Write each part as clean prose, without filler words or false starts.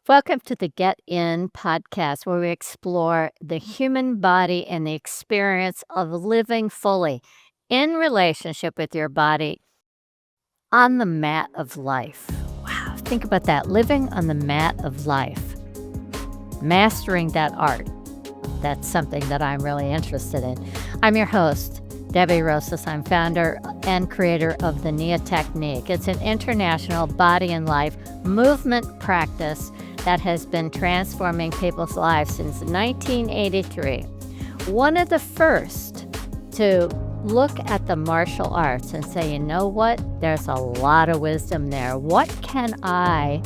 Welcome to the Get In podcast, where we explore the human body and the experience of living fully in relationship with your body on the mat of life. Wow, think about that. Living on the mat of life, mastering that art. That's something that I'm really interested in. I'm your host, Debbie Rosas. I'm founder and creator of the NIA Technique. It's an international body and life movement practice that has been transforming people's lives since 1983. One of the first to look at the martial arts and say, you know what, there's a lot of wisdom there. What can I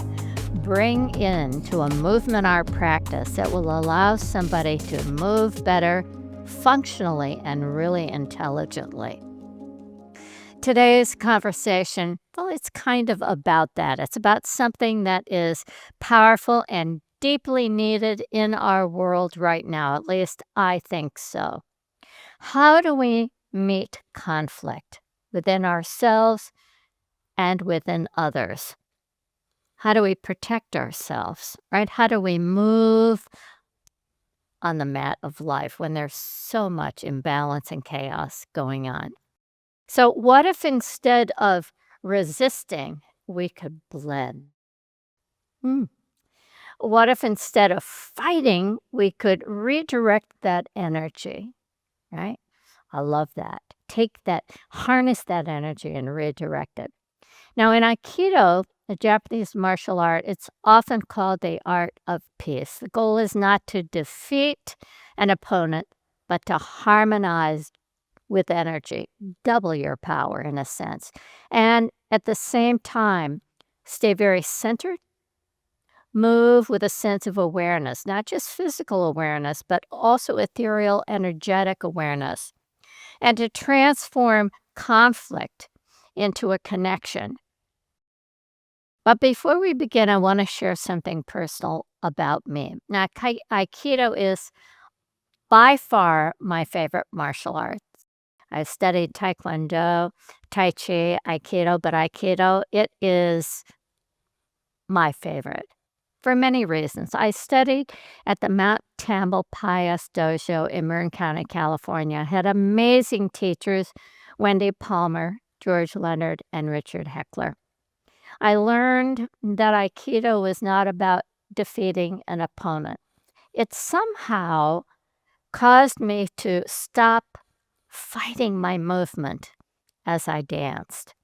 bring into a movement art practice that will allow somebody to move better functionally and really intelligently? Today's conversation, well, it's kind of about that. It's about something that is powerful and deeply needed in our world right now. At least I think so. How do we meet conflict within ourselves and within others? How do we protect ourselves, right? How do we move on the mat of life when there's so much imbalance and chaos going on? So what if instead of resisting, we could blend? Hmm. What if instead of fighting, we could redirect that energy, right? I love that. Take that, harness that energy and redirect it. Now, in Aikido, a Japanese martial art, it's often called the art of peace. The goal is not to defeat an opponent, but to harmonize with energy, double your power in a sense. And at the same time, stay very centered, move with a sense of awareness, not just physical awareness, but also ethereal, energetic awareness, and to transform conflict into a connection. But before we begin, I want to share something personal about me. Now, Aikido is by far my favorite martial art. I studied Taekwondo, Tai Chi, Aikido, but Aikido, it is my favorite for many reasons. I studied at the Mount Tamalpais dojo in Marin County, California. I had amazing teachers, Wendy Palmer, George Leonard, and Richard Heckler. I learned that Aikido was not about defeating an opponent. It somehow caused me to stop fighting my movement as I danced.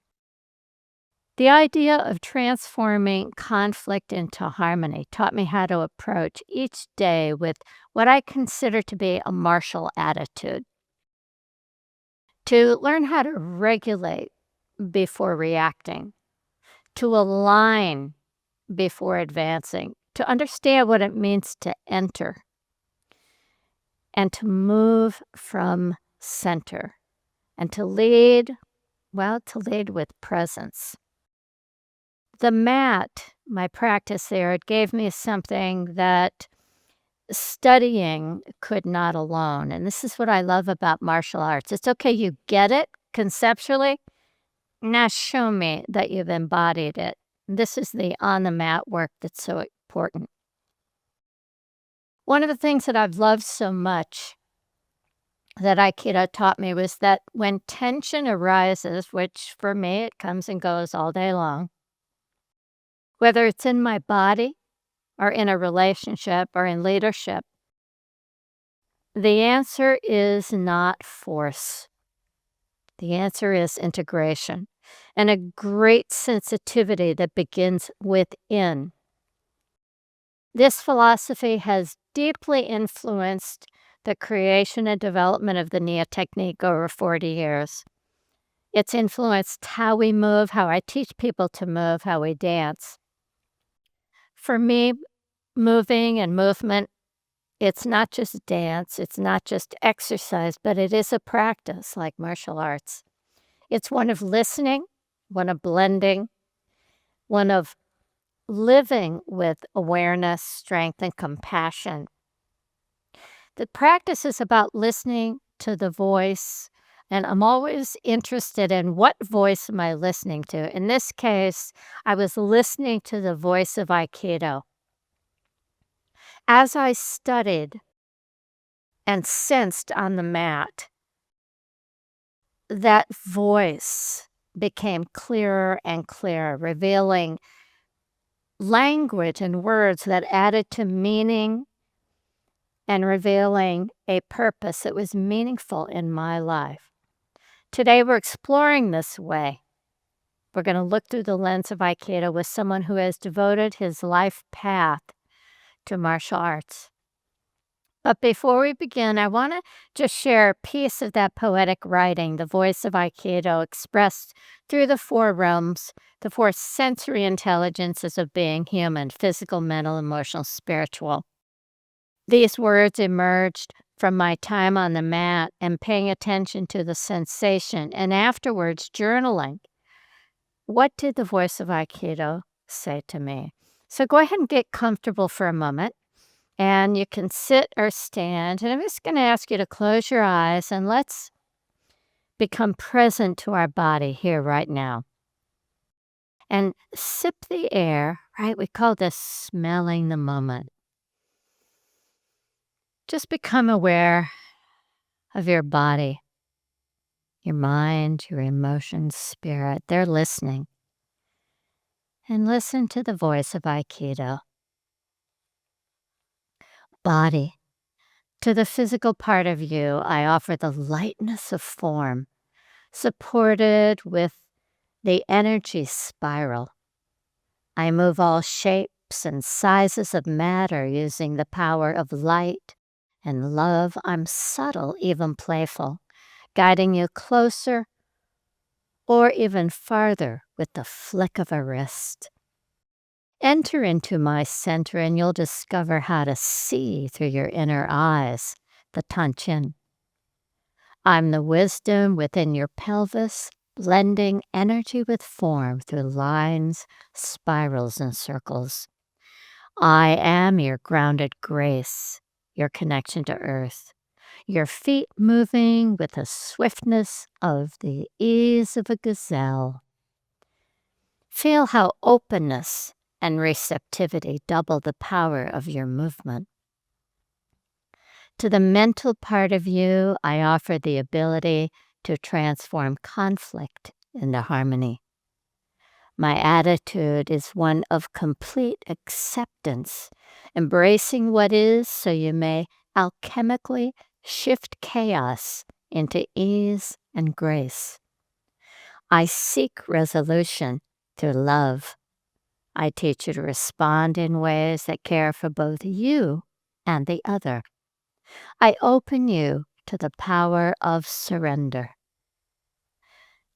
The idea of transforming conflict into harmony taught me how to approach each day with what I consider to be a martial attitude. To learn how to regulate before reacting, to align before advancing, to understand what it means to enter, and to move from center, and to lead with presence. The mat, my practice there, it gave me something that studying could not alone. And this is what I love about martial arts. It's okay, you get it conceptually. Now show me that you've embodied it. This is the on the mat work that's so important. One of the things that I've loved so much that Aikido taught me was that when tension arises, which for me it comes and goes all day long, whether it's in my body or in a relationship or in leadership, the answer is not force. The answer is integration and a great sensitivity that begins within. This philosophy has deeply influenced the creation and development of the NIA technique over 40 years. It's influenced how we move, how I teach people to move, how we dance. For me, moving and movement, it's not just dance, it's not just exercise, but it is a practice like martial arts. It's one of listening, one of blending, one of living with awareness, strength, and compassion. The practice is about listening to the voice, and I'm always interested in what voice am I listening to. In this case, I was listening to the voice of Aikido. As I studied and sensed on the mat, that voice became clearer and clearer, revealing language and words that added to meaning and revealing a purpose that was meaningful in my life. Today, we're exploring this way. We're going to look through the lens of Aikido with someone who has devoted his life path to martial arts. But before we begin, I want to just share a piece of that poetic writing, the voice of Aikido expressed through the four realms, the four sensory intelligences of being human: physical, mental, emotional, spiritual. These words emerged from my time on the mat and paying attention to the sensation, and afterwards journaling. What did the voice of Aikido say to me? So go ahead and get comfortable for a moment. And you can sit or stand. And I'm just going to ask you to close your eyes and let's become present to our body here right now. And sip the air, right? We call this smelling the moment. Just become aware of your body, your mind, your emotions, spirit. They're listening. And listen to the voice of Aikido. Body. To the physical part of you, I offer the lightness of form, supported with the energy spiral. I move all shapes and sizes of matter using the power of light and love. I'm subtle, even playful, guiding you closer or even farther with the flick of a wrist. Enter into my center and you'll discover how to see through your inner eyes, the Tanchin. I'm the wisdom within your pelvis, blending energy with form through lines, spirals, and circles. I am your grounded grace, your connection to earth, your feet moving with the swiftness of the ease of a gazelle. Feel how openness and receptivity double the power of your movement. To the mental part of you, I offer the ability to transform conflict into harmony. My attitude is one of complete acceptance, embracing what is so you may alchemically shift chaos into ease and grace. I seek resolution through love. I teach you to respond in ways that care for both you and the other. I open you to the power of surrender.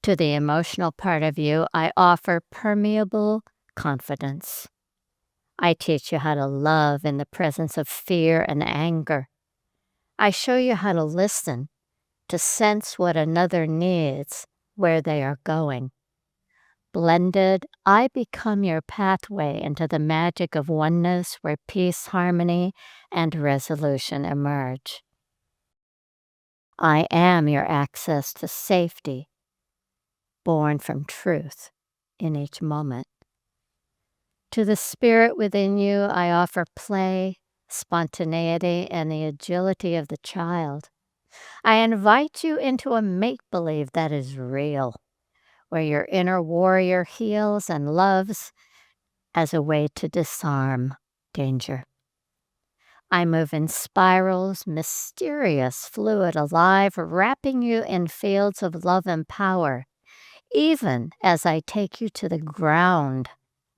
To the emotional part of you, I offer permeable confidence. I teach you how to love in the presence of fear and anger. I show you how to listen, to sense what another needs, where they are going. Blended, I become your pathway into the magic of oneness where peace, harmony, and resolution emerge. I am your access to safety, born from truth in each moment. To the spirit within you, I offer play, spontaneity, and the agility of the child. I invite you into a make-believe that is real, where your inner warrior heals and loves as a way to disarm danger. I move in spirals, mysterious, fluid, alive, wrapping you in fields of love and power. Even as I take you to the ground,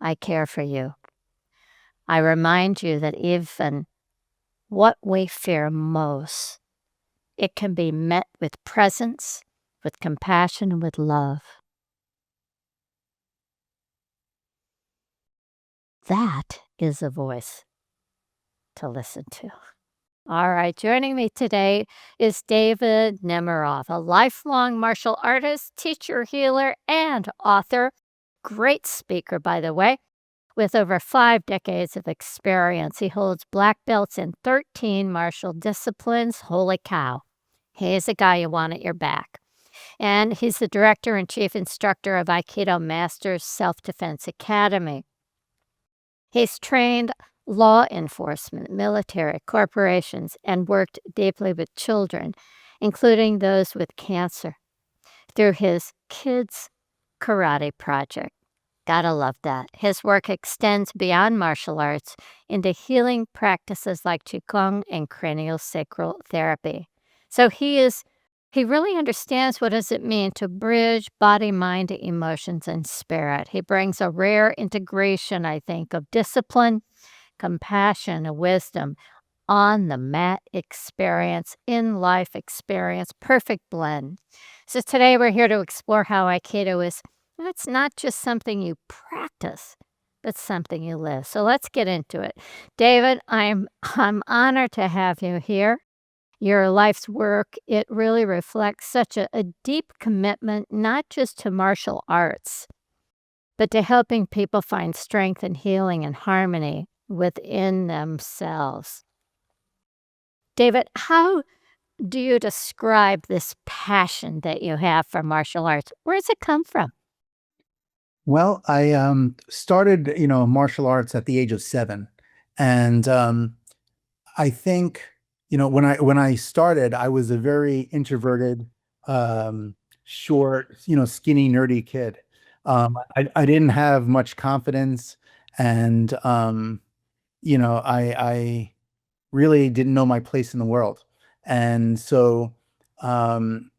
I care for you. I remind you that even what we fear most, it can be met with presence, with compassion, and with love. That is a voice to listen to. All right, joining me today is David Nemeroff, a lifelong martial artist, teacher, healer, and author. Great speaker, by the way. With over 5 decades of experience, he holds black belts in 13 martial disciplines. Holy cow. He's a guy you want at your back. And he's the director and chief instructor of Aikido Masters Self-Defense Academy. He's trained law enforcement, military, corporations, and worked deeply with children, including those with cancer, through his Kids Karate Project. Gotta love that. His work extends beyond martial arts into healing practices like Qigong and craniosacral therapy. So he really understands what does it mean to bridge body, mind, emotions, and spirit. He brings a rare integration, I think, of discipline, compassion, and wisdom on the mat experience, in life experience, perfect blend. So today we're here to explore how Aikido is, it's not just something you practice, but something you live. So let's get into it. David, I'm honored to have you here. Your life's work, it really reflects such a deep commitment, not just to martial arts, but to helping people find strength and healing and harmony within themselves. David, how do you describe this passion that you have for martial arts? Where does it come from? Well, I started, martial arts at the age of 7, and I think, when I started, I was a very introverted, um, short, skinny, nerdy kid. I didn't have much confidence, and I really didn't know my place in the world, and so. Um,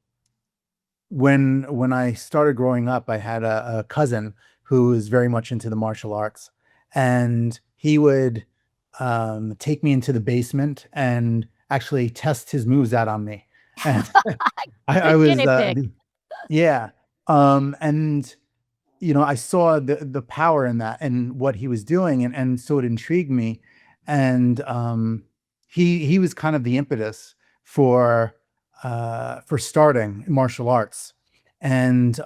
when I started growing up, I had a cousin who was very much into the martial arts, and he would take me into the basement and actually test his moves out on me. And I Good was guinea pig. yeah, and I saw the power in that and what he was doing, and so it intrigued me. And he was kind of the impetus for starting martial arts, and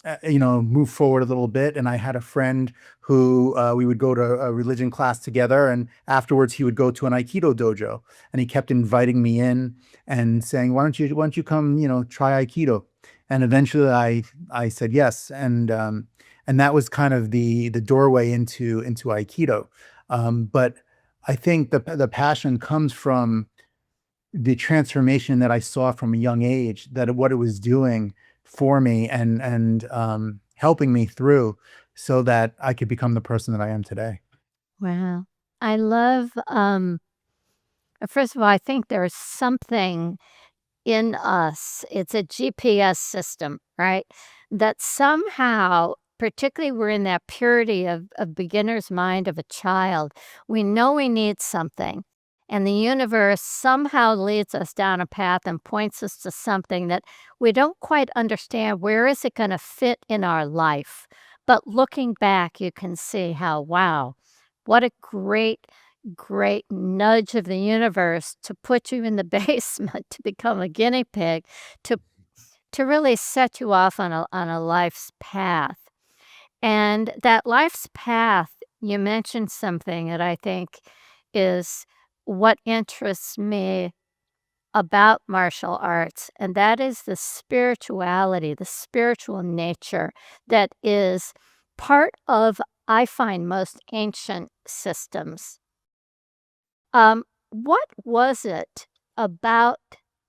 move forward a little bit. And I had a friend who we would go to a religion class together, and afterwards he would go to an Aikido dojo, and he kept inviting me in and saying, "Why don't you come, try Aikido?" And eventually I said yes, and that was kind of the doorway into Aikido. But I think the passion comes from the transformation that I saw from a young age, that what it was doing for me, and helping me through so that I could become the person that I am today. Wow. I love, first of all, I think there's something in us, it's a GPS system, right? That somehow, particularly we're in that purity of beginner's mind of a child, we know we need something. And the universe somehow leads us down a path and points us to something that we don't quite understand. Where is it going to fit in our life? But looking back, you can see how, wow, what a great nudge of the universe to put you in the basement to become a guinea pig, to really set you off on a life's path. And that life's path, you mentioned something that I think is what interests me about martial arts, and that is the spirituality, the spiritual nature that is part of, I find, most ancient systems. What was it about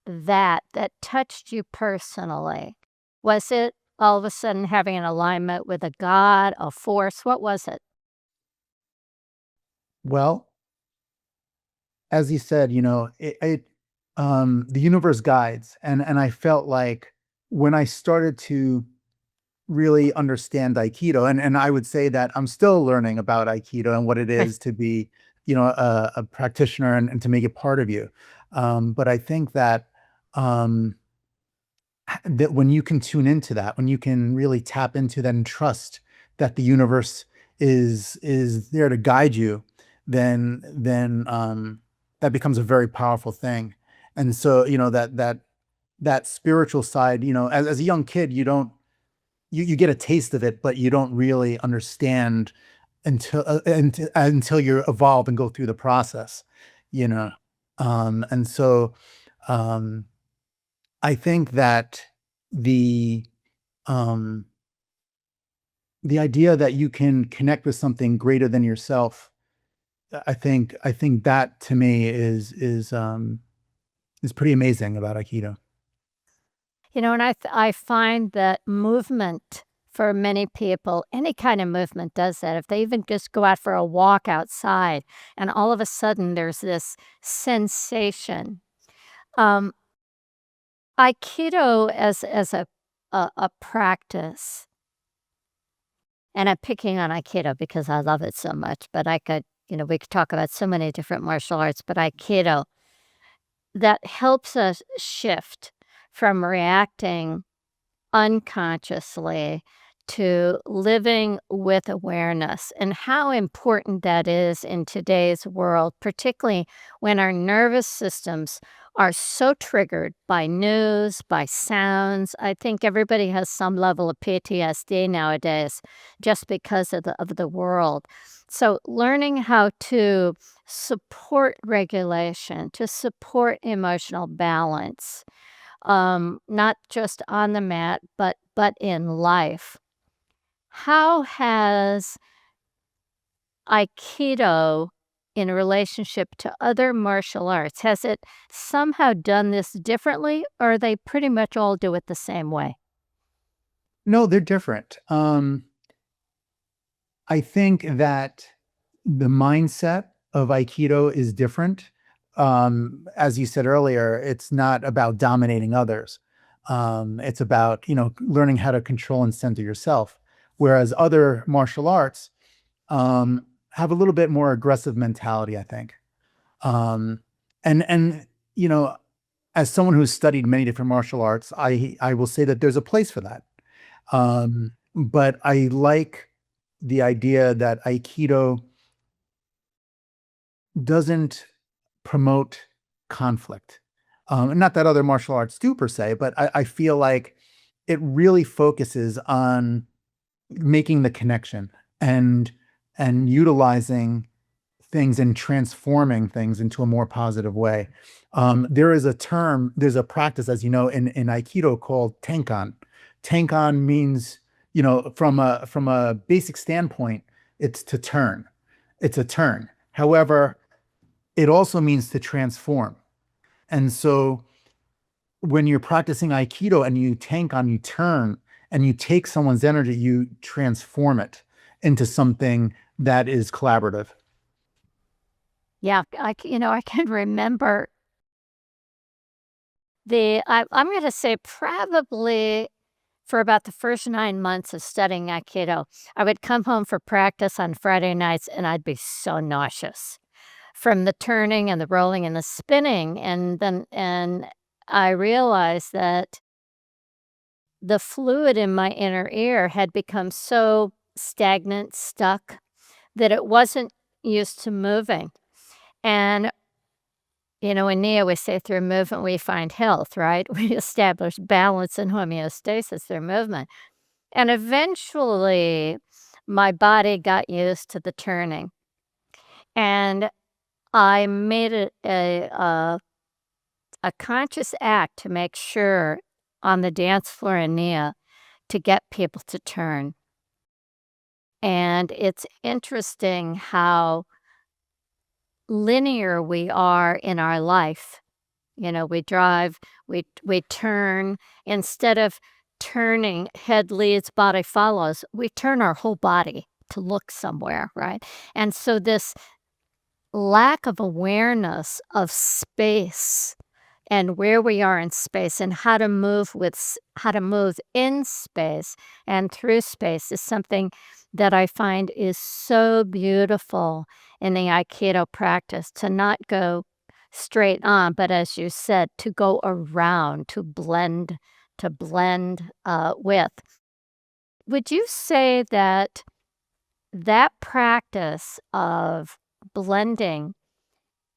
that touched you personally? Was it all of a sudden having an alignment with a god, a force? What was it? Well, as you said, the universe guides, and I felt like when I started to really understand Aikido, and I would say that I'm still learning about Aikido and what it Right. is to be, a practitioner, and to make it part of you. But I think that um, that when you can tune into that, when you can really tap into that and trust that the universe is there to guide you, then that becomes a very powerful thing. And so, that spiritual side, as a young kid, you get a taste of it, but you don't really understand until you evolve and go through the process, you know. And so um, I think that the um, the idea that you can connect with something greater than yourself I think that to me is pretty amazing about Aikido. And I find that movement for many people, any kind of movement does that. If they even just go out for a walk outside and all of a sudden there's this sensation. Um, Aikido as a practice, and I'm picking on Aikido because I love it so much, but we could talk about so many different martial arts, but Aikido, that helps us shift from reacting unconsciously to living with awareness, and how important that is in today's world, particularly when our nervous systems are so triggered by news, by sounds. I think everybody has some level of PTSD nowadays just because of the world. So learning how to support regulation, to support emotional balance, not just on the mat, but in life. How has Aikido in relationship to other martial arts, has it somehow done this differently, or they pretty much all do it the same way? No, they're different. I think that the mindset of Aikido is different. As you said earlier, it's not about dominating others. It's about, learning how to control and center yourself. Whereas other martial arts have a little bit more aggressive mentality, I think. Um, and you know, as someone who's studied many different martial arts, I will say that there's a place for that. But I like the idea that Aikido doesn't promote conflict. Not that other martial arts do per se, but I feel like it really focuses on making the connection and utilizing things and transforming things into a more positive way. There's a practice, as you know, in Aikido called Tenkan. Tenkan means, from a basic standpoint, it's to turn. It's a turn. However, it also means to transform. And so when you're practicing Aikido and you Tenkan, you turn and you take someone's energy, you transform it into something that is collaborative. Yeah, I can remember I'm gonna say probably for about the first 9 months of studying Aikido, I would come home for practice on Friday nights, and I'd be so nauseous from the turning and the rolling and the spinning, and I realized that the fluid in my inner ear had become so stagnant, stuck, that it wasn't used to moving. And, in Nia, we say through movement we find health, right? We establish balance and homeostasis through movement. And eventually, my body got used to the turning. And I made it a conscious act to make sure on the dance floor in Nia to get people to turn. And it's interesting how linear we are in our life. We drive, we turn. Instead of turning, head leads, body follows, we turn our whole body to look somewhere, right? And so this lack of awareness of space and where we are in space and how to move in space and through space is something that I find is so beautiful in the Aikido practice, to not go straight on, but as you said, to go around, to blend with. Would you say that that practice of blending,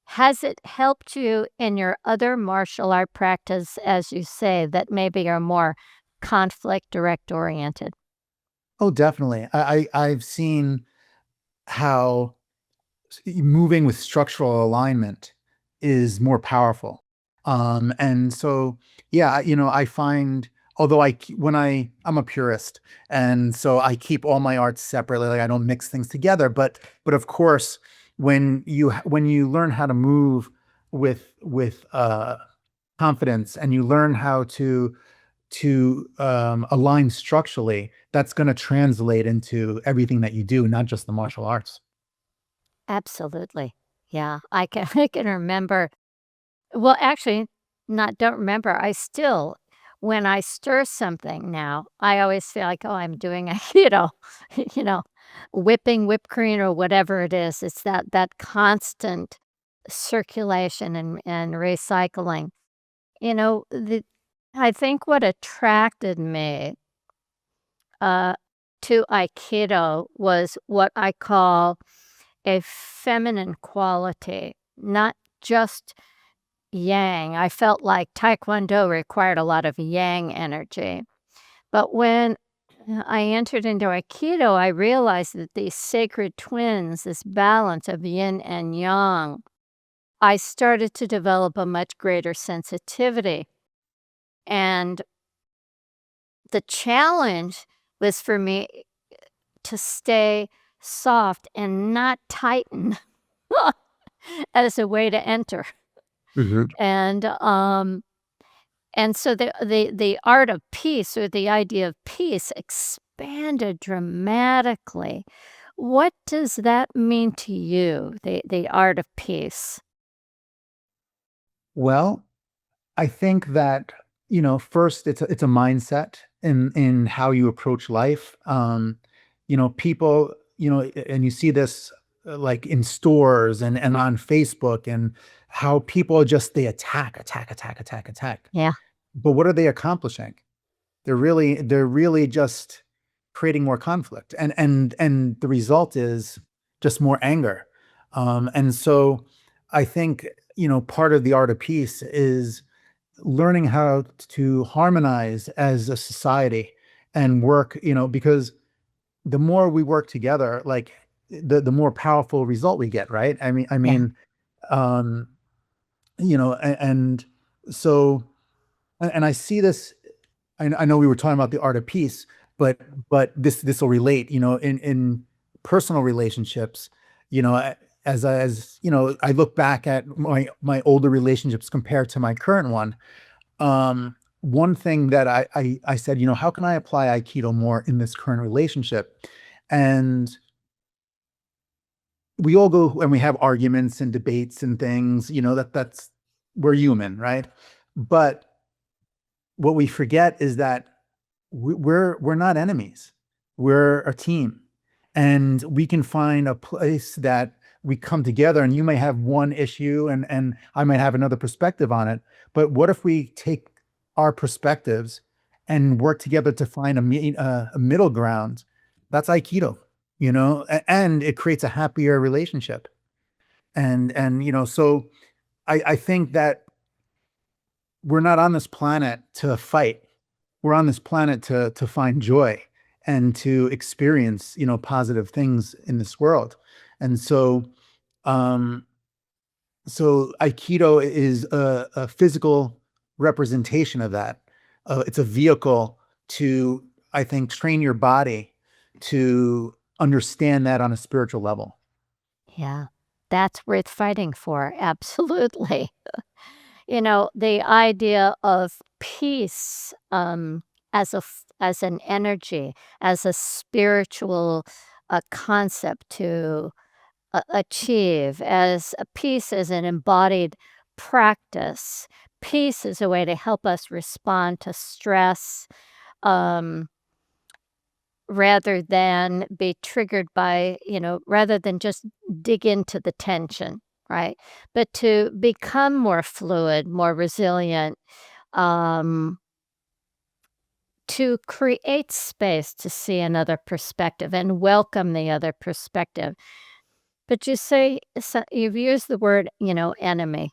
has it helped you in your other martial art practice, as you say, that maybe are more conflict direct oriented? Oh, definitely. I've seen how moving with structural alignment is more powerful. And so, yeah, I find, although I'm a purist, and so I keep all my arts separately, like I don't mix things together. But of course, when you learn how to move with confidence, and you learn how to align structurally, that's going to translate into everything that you do, not just the martial arts. Absolutely. Yeah, I can I can remember well, actually, not don't remember, I still when I stir something now, I always feel like, "Oh, I'm doing a," you know, whipping whipped cream or whatever it is. It's that constant circulation and recycling. The I think what attracted me, uh, to Aikido was what I call a feminine quality, not just yang. I felt like Taekwondo required a lot of yang energy. But when I entered into Aikido, I realized that these sacred twins, this balance of yin and yang, I started to develop a much greater sensitivity. And the challenge was for me to stay soft and not tighten as a way to enter. Mhm. And so the art of peace, or the idea of peace, expanded dramatically. What does that mean to you, the art of peace? Well, I think that, first it's a mindset in how you approach life. People, and you see this like in stores and on Facebook, and how people they attack, attack, attack, attack, attack. Yeah, But what are they accomplishing? They're really just creating more conflict, and the result is just more anger. And so I think, part of the art of peace is learning how to harmonize as a society and work, because the more we work together, like the more powerful result we get, right? I yeah, mean, um, and so, and I see this. I know we were talking about the art of peace, but this will relate, in personal relationships. I look back at my older relationships compared to my current one. One thing that I said, how can I apply Aikido more in this current relationship? And we all go and we have arguments and debates and things, that's we're human, right? But what we forget is that we're not enemies. We're a team, and we can find a place that we come together. And you may have one issue, and I might have another perspective on it. But what if we take our perspectives and work together to find a middle ground? That's Aikido, and it creates a happier relationship. And so I think that we're not on this planet to fight. We're on this planet to find joy and to experience, positive things in this world. And um, so Aikido is a physical representation of that. It's a vehicle to, I think, train your body to understand that on a spiritual level. yeah. That's worth fighting for, absolutely. The idea of peace, as an energy, as a spiritual, concept to achieve, as a peace as an embodied practice. Peace is a way to help us respond to stress, um, rather than be triggered by, rather than just dig into the tension, right? But to become more fluid, more resilient, um, to create space to see another perspective and welcome the other perspective. But you say, so you've used the word, enemy.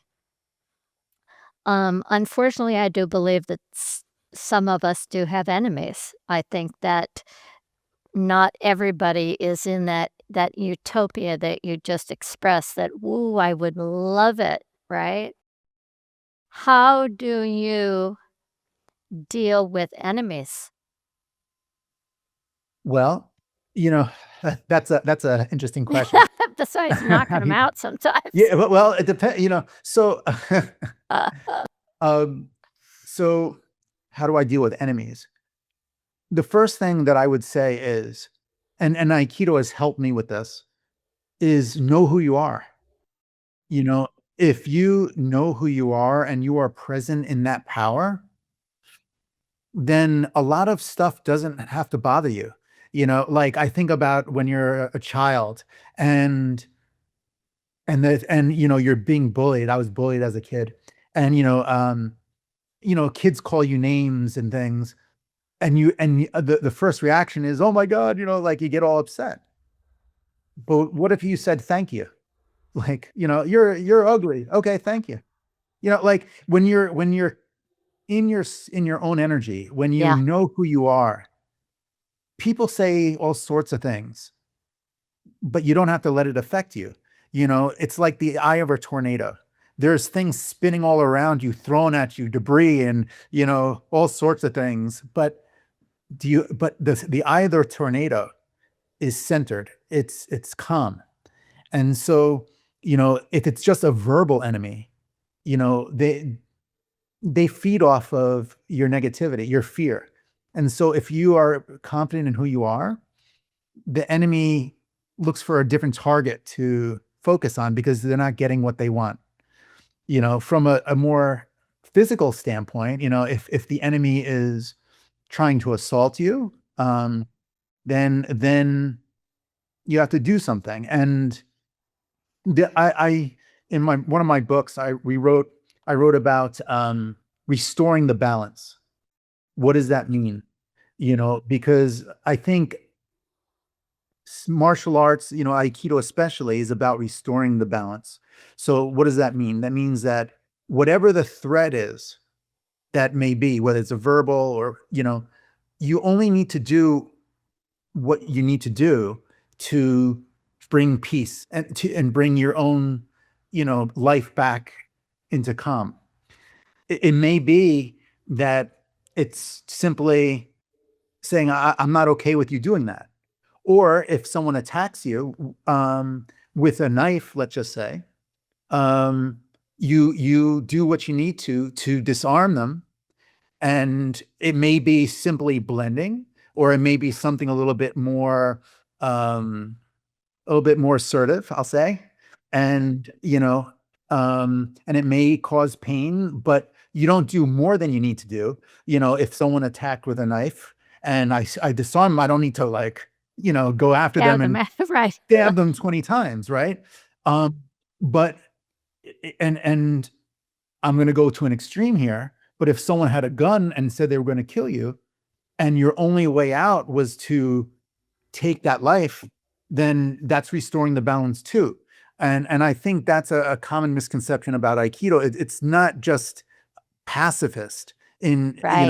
Unfortunately, I do believe that some of us do have enemies. I think that not everybody is in that utopia that you just expressed, that, "Ooh, I would love it," right? How do you deal with enemies? Well, you know, that's a interesting question. besides knocking them out sometimes. Yeah, well, it depends, so, Uh, um, so how do I deal with enemies? The first thing that I would say is, and Aikido has helped me with this, is know who you are. You know, if you know who you are and you are present in that power, then a lot of stuff doesn't have to bother you. Like I think about when you're a child and you're being bullied. I was bullied as a kid. And kids call you names and things, and the first reaction is, "Oh my God," like you get all upset. But what if you said thank you? Like, you're ugly. Okay, thank you. Like when you're in your own energy, when you yeah, know who you are, people say all sorts of things, but you don't have to let it affect you. It's like the eye of a tornado. There's things spinning all around you, thrown at you, debris and, all sorts of things. But the eye of the tornado is centered. It's calm. And so, if it's just a verbal enemy, they feed off of your negativity, your fear. And so if you are confident in who you are, the enemy looks for a different target to focus on because they're not getting what they want. From a more physical standpoint, if the enemy is trying to assault you, then you have to do something. And I in my one of my books, I wrote about restoring the balance. What does that mean? Because I think martial arts, Aikido especially, is about restoring the balance. So what does that mean? That means that whatever the threat is, that may be, whether it's a verbal or, you only need to do what you need to do to bring peace and bring your own, life back into calm. It may be that it's simply saying, I'm not okay with you doing that. Or if someone attacks you with a knife, let's just say, um, you do what you need to disarm them, and it may be simply blending, or it may be something um, a little bit more assertive, I'll say. And, and it may cause pain, but you don't do more than you need to do. If someone attacked with a knife and I disarm them, I don't need to like, go after yeah, them and right. stab them 20 times, right? Um, but and I'm going to go to an extreme here, but if someone had a gun and said they were going to kill you and your only way out was to take that life, then that's restoring the balance too. And I think that's a common misconception about Aikido. It's not just pacifist in, Right,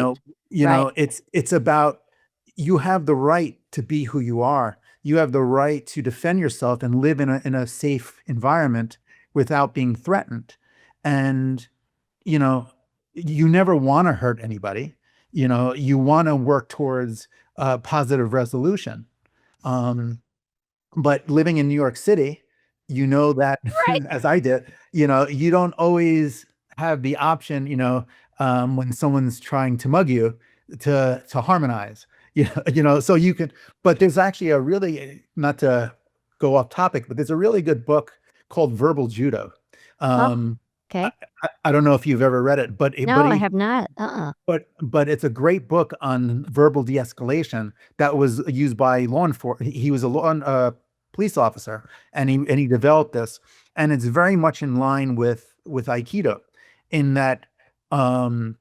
right. it's about, you have the right to be who you are. You have the right to defend yourself and live in a safe environment without being threatened. And, you know, you never want to hurt anybody. You want to work towards positive resolution. Um, but living in New York City, that Right. as I did, you don't always have the option, when someone's trying to mug you to harmonize. So you can, but there's actually a really, not to go off topic, but there's a really good book called Verbal Judo. Oh, Um, I, okay. I don't know if you've ever read it, No, I have not. but it's a great book on verbal de-escalation that was used by law enforcement. He was a police officer, and he developed this, and it's very much in line with Aikido, in that um,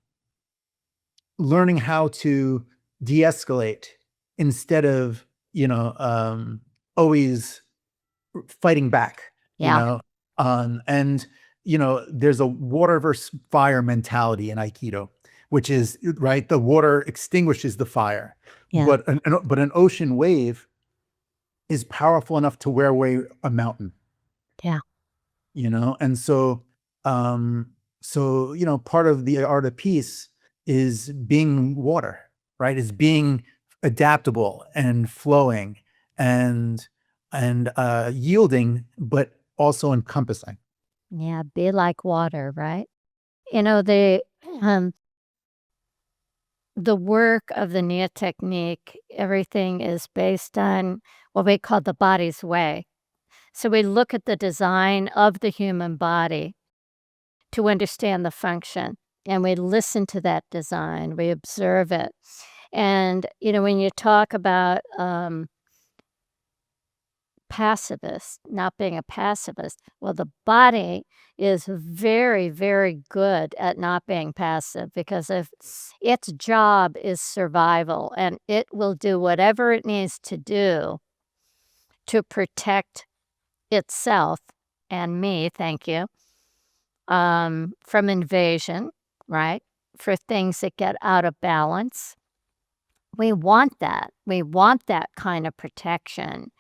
learning how to de-escalate instead of always fighting back. You Yeah, know, and there's a water versus fire mentality in Aikido, which is right. The water extinguishes the fire, yeah, but an ocean wave is powerful enough to wear away a mountain. yeah, And part of the art of peace is being water, right? Is being adaptable and flowing, and and yielding, but also encompassing. Yeah, be like water, right? You know, um, the work of the Nia technique, everything is based on what we call the body's way. So we look at the design of the human body to understand the function, and we listen to that design, we observe it. And, when you talk about, pacifist, not being a pacifist. Well, the body is very, very good at not being passive because if its job is survival and it will do whatever it needs to do to protect itself and me, thank you, from invasion, right? For things that get out of balance. We want that. We want that kind of protection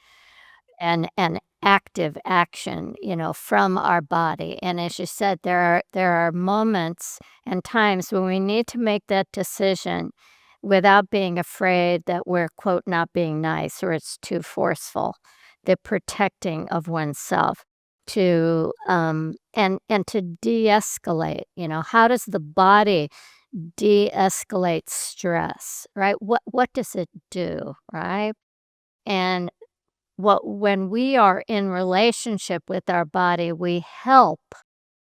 and active action, from our body. And as you said, there are moments and times when we need to make that decision without being afraid that we're, quote, not being nice or it's too forceful. The protecting of oneself to and to de-escalate. How does the body de-escalate stress, right? What does it do, right? And when we are in relationship with our body, we help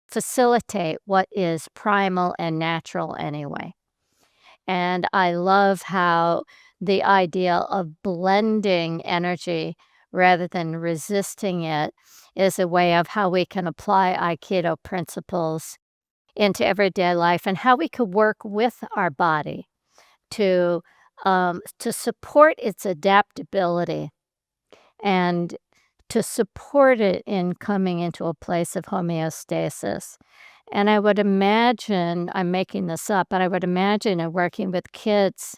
facilitate what is primal and natural anyway. And I love how the idea of blending energy rather than resisting it is a way of how we can apply Aikido principles into everyday life and how we could work with our body to to support its adaptability and to support it in coming into a place of homeostasis. And I would imagine, I'm making this up, but I would imagine in working with kids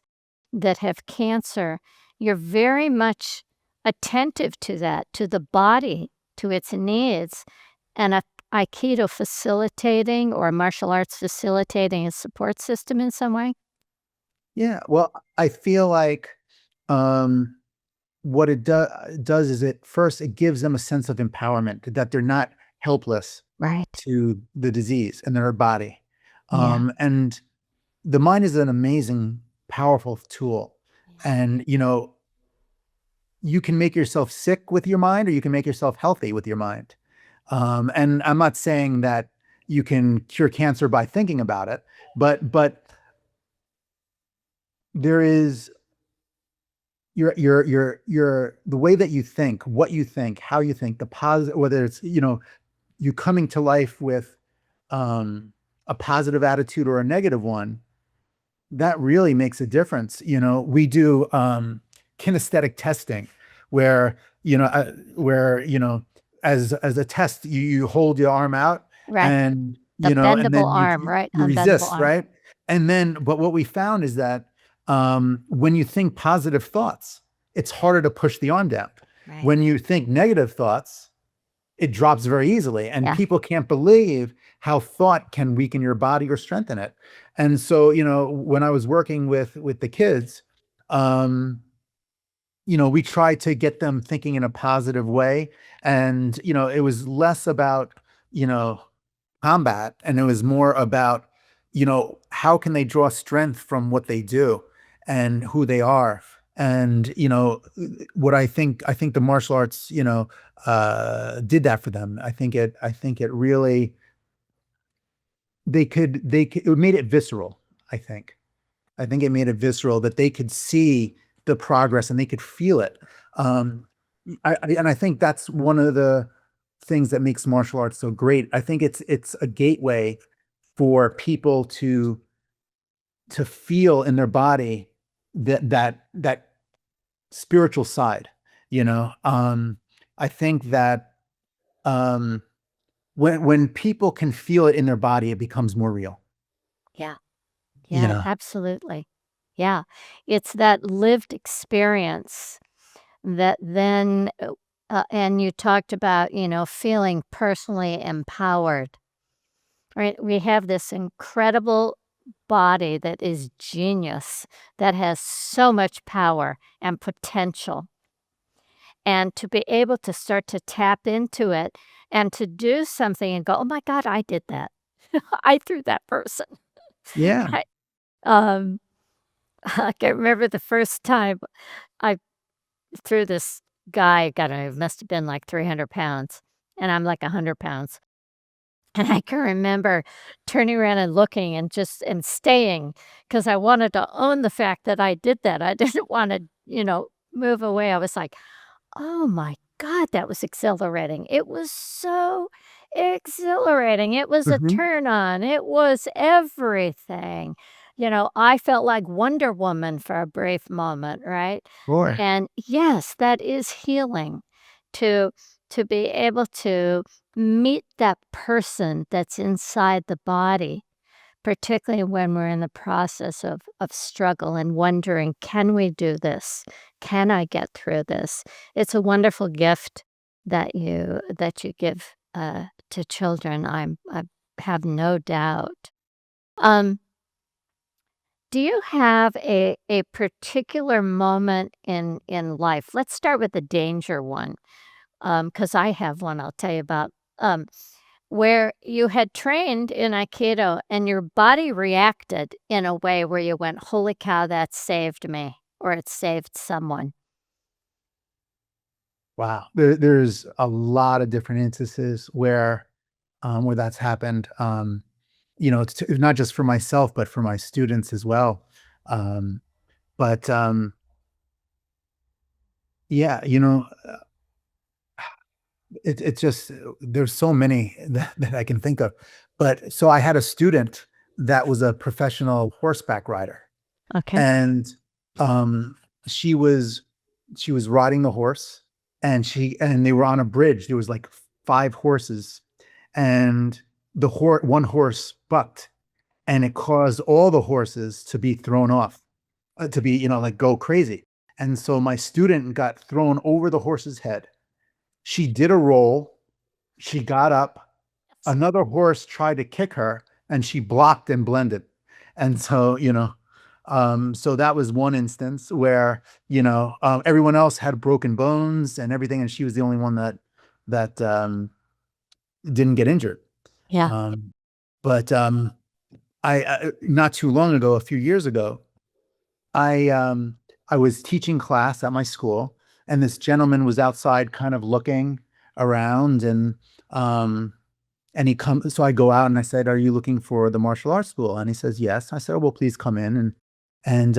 that have cancer, you're very much attentive to that, to the body, to its needs, and a Aikido facilitating or martial arts facilitating a support system in some way? Yeah, well, I feel like um, what does is it gives them a sense of empowerment that they're not helpless Right. to the disease in their body. Yeah. And the mind is an amazing, powerful tool. And, you can make yourself sick with your mind or you can make yourself healthy with your mind. And I'm not saying that you can cure cancer by thinking about it, but there is your the way that you think, what you think, how you think, the positive, whether it's you coming to life with a positive attitude or a negative one, that really makes a difference. We do kinesthetic testing where, as a test, you hold your arm out Right. and, The and bendable then you, arm, you, right? you Unbendable resist, arm. right? And then, but what we found is that when you think positive thoughts, it's harder to push the arm down. Right. When you think negative thoughts, it drops very easily. And Yeah. people can't believe how thought can weaken your body or strengthen it. And so, when I was working with the kids, um, we tried to get them thinking in a positive way. And, it was less about, you know, combat and it was more about, how can they draw strength from what they do and who they are. And, what I think the martial arts, did that for them. I think it really, it made it visceral. I think. I think it made it visceral that they could see the progress and they could feel it. Um, and I think that's one of the things that makes martial arts so great. I think it's a gateway for people to feel in their body that spiritual side. I think that um, when people can feel it in their body, it becomes more real. Yeah. You Yeah, know. absolutely. Yeah. It's that lived experience that then, and you talked about, feeling personally empowered, right? We have this incredible body that is genius, that has so much power and potential. and to be able to start to tap into it and to do something and go, "Oh my god, I did that. I threw that person." Yeah. I um, I can remember the first time I threw this guy, God, I must have been like 300 pounds, and I'm like 100 pounds. And I can remember turning around and looking and just and staying because I wanted to own the fact that I did that. I didn't wanna, move away. I was like, "Oh my god, that was exhilarating." It was so exhilarating. It was a Mhm. turn on. It was everything. I felt like Wonder Woman for a brief moment, right? Sure. And yes, that is healing to be able to meet that person that's inside the body, particularly when we're in the process of struggle and wondering, "Can we do this? Can I get through this?" It's a wonderful gift that you give, to children, I have no doubt. Um, do you have a particular moment in life? Let's start with the danger one, because I have one I'll tell you about, where you had trained in Aikido and your body reacted in a way where you went, "Holy cow, that saved me," or "It saved someone." Wow. There's a lot of different instances where that's happened. It's not just for myself, but for my students as well. Um, but yeah, it's just there's so many that I can think of. But so I had a student that was a professional horseback rider, Okay. and um, she was she was riding the horse, and they were on a bridge. There was like 5 horses, and one horse bucked, and it caused all the horses to be thrown off, to be like go crazy. And so my student got thrown over the horse's head. She did a roll. She got up. Yes. Another horse tried to kick her, and she blocked and blended. And so that was one instance where everyone else had broken bones and everything, and she was the only one that didn't get injured. Yeah. Um, but I not too long ago, a few years ago, I was teaching class at my school, and this gentleman was outside, kind of looking around, um, and he comes. So I go out and I said, "Are you looking for the martial arts school?" And he says, "Yes." I said, "Oh, well, please come in." And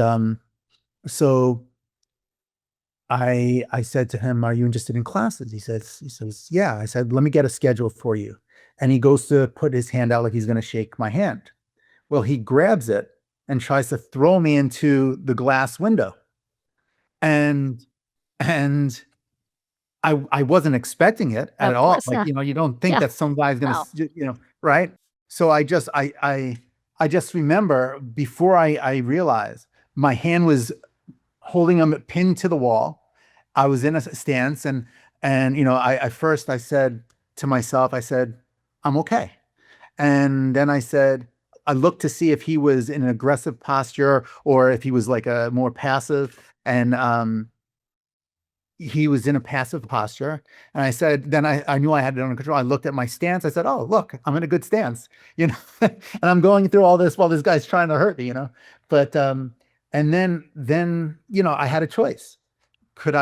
so I said to him, "Are you interested in classes?" He says, "Yeah." I said, "Let me get a schedule for you." And he goes to put his hand out like he's going to shake my hand. Well, he grabs it and tries to throw me into the glass window. And and I wasn't expecting it at Of all. course Like, not. you don't think Yeah. that some guy's gonna, No. right? So I just remember before I realized my hand was holding him pinned to the wall. I was in a stance, and I first I said to myself, I said, "I'm okay." And then I looked to see if he was in an aggressive posture or if he was like a more passive. And he was in a passive posture. And I said, then I knew I had it under control. I looked at my stance. I said, "Oh, look, I'm in a good stance," and I'm going through all this while this guy's trying to hurt me. But and then I had a choice. Could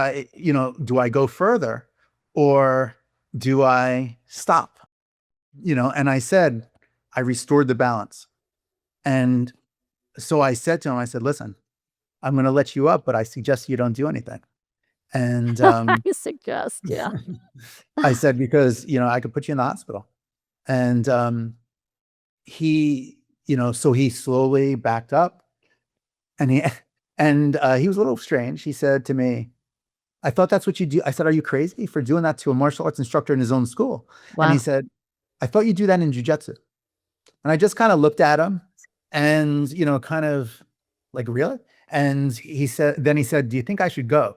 do I go further, or do I stop? And I said, I restored the balance. And so I said to him, I said, "Listen, I'm going to let you up, but I suggest you don't do anything." And I suggest, yeah. I said, "Because, I could put you in the hospital." And so he slowly backed up, and he was a little strange. He said to me, "I thought that's what you do." I said, "Are you crazy for doing that to a martial arts instructor in his own school?" And he Wow. said, "I thought you do that in jujitsu." And I just kind of looked at him and, kind of like, "Really?" And then he said, "Do you think I should go?"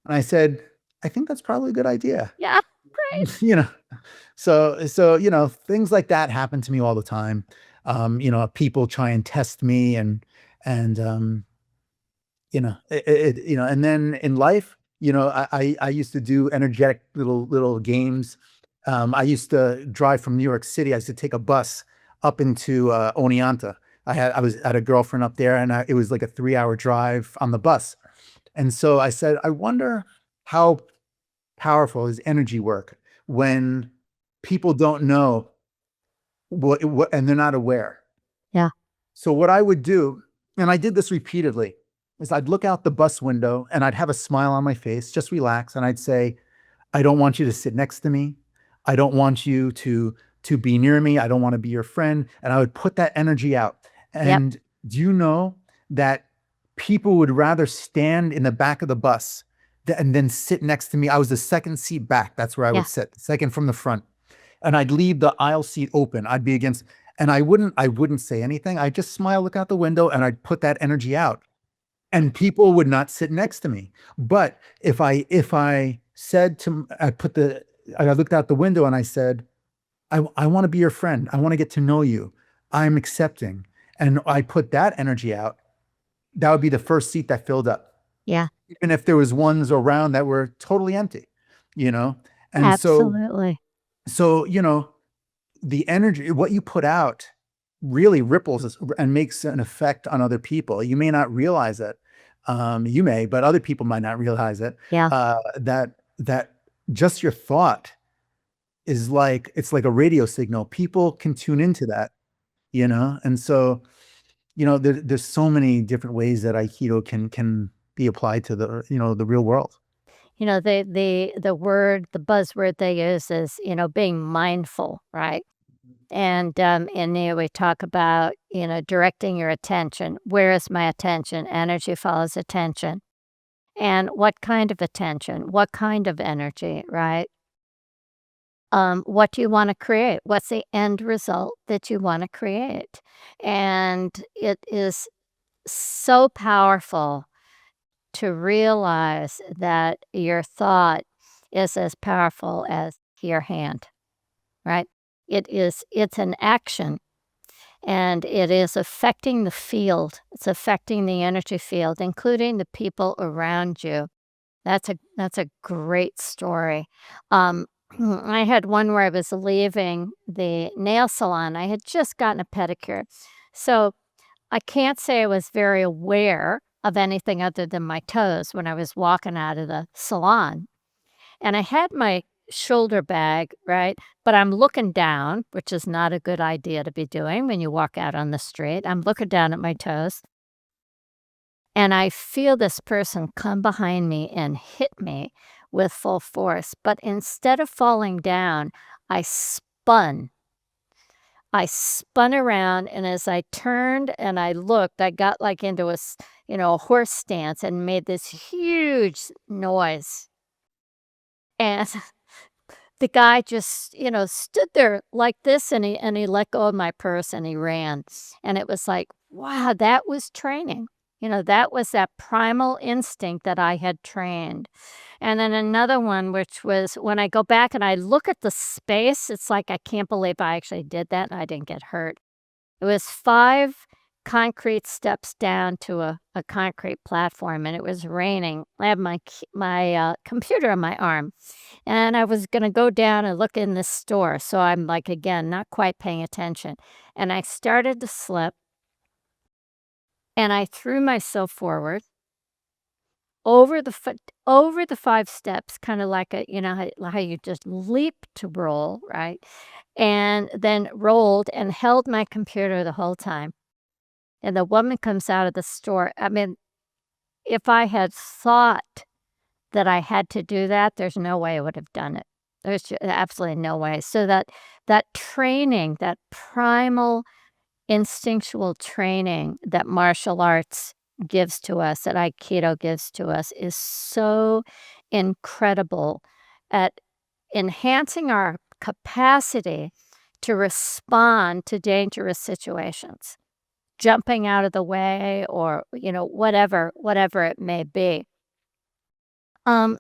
And I said, "I think that's probably a good idea." Yeah. Great. you know, so things like that happen to me all the time. People try and test me, and and then in life, I used to do energetic little games. I used to drive from New York City. I used to take a bus up into Oneonta. I had a girlfriend up there, and it was like a 3 hour drive on the bus. And so I said, I wonder how powerful is energy work when people don't know what and they're not aware. Yeah. So what I would do, and I did this repeatedly, is I'd look out the bus window and I'd have a smile on my face, just relax, and I'd say, I don't want you to sit next to me. I don't want you to be near me. I don't want to be your friend. And I would put that energy out. Yep. And do you know that people would rather stand in the back of the bus and then sit next to me? I was the second seat back. That's where I Yeah. would sit, second from the front. And I'd leave the aisle seat open. I'd be against, and I wouldn't say anything. I'd just smile, look out the window, and I'd put that energy out. And people would not sit next to me. But if I said to I looked out the window and I said, I want to be your friend. I want to get to know you. I'm accepting. And I put that energy out, that would be the first seat that filled up. Yeah. Even if there was ones around that were totally empty, you know? And Absolutely. so, the energy, what you put out really ripples and makes an effect on other people. You may not realize it. You may, but other people might not realize it. Yeah. That just your thought is like, it's like a radio signal. People can tune into that, and so, there's so many different ways that Aikido can be applied to the real world. The buzzword they use is, being mindful, right? And we talk about, directing your attention. Where is my attention? Energy follows attention. And what kind of attention? What kind of energy, right? What do you want to create? What's the end result that you want to create? And it is so powerful to realize that your thought is as powerful as your hand, right? It's an action, and it is affecting the field. It's affecting the energy field, including the people around you. That's a great story. Um, I had one where I was leaving the nail salon. I had just gotten a pedicure. So I can't say I was very aware of anything other than my toes when I was walking out of the salon. And I had my shoulder bag, right? But I'm looking down, which is not a good idea to be doing when you walk out on the street. I'm looking down at my toes, and I feel this person come behind me and hit me with full force. But instead of falling down, I spun. I spun around, and as I turned and I looked, I got like into a horse stance and made this huge noise. And the guy just, stood there like this, and he let go of my purse and he ran. And it was like, wow, that was training. That was that primal instinct that I had trained. And then another one, which was when I go back and I look at the space, it's like, I can't believe I actually did that and I didn't get hurt. It was 5 concrete steps down to a concrete platform, and it was raining. I had my computer on my arm, and I was gonna go down and look in this store, so I'm, like, again, not quite paying attention, and I started to slip, and I threw myself forward over the 5 steps, kinda like how you just leap to roll, right? And then rolled and held my computer the whole time. And the woman comes out of the store. I mean, if I had thought that I had to do that, there's no way I would have done it. There's absolutely no way. So that training, that primal instinctual training that martial arts gives to us, that Aikido gives to us, is so incredible at enhancing our capacity to respond to dangerous situations, jumping out of the way, or, whatever it may be. Um,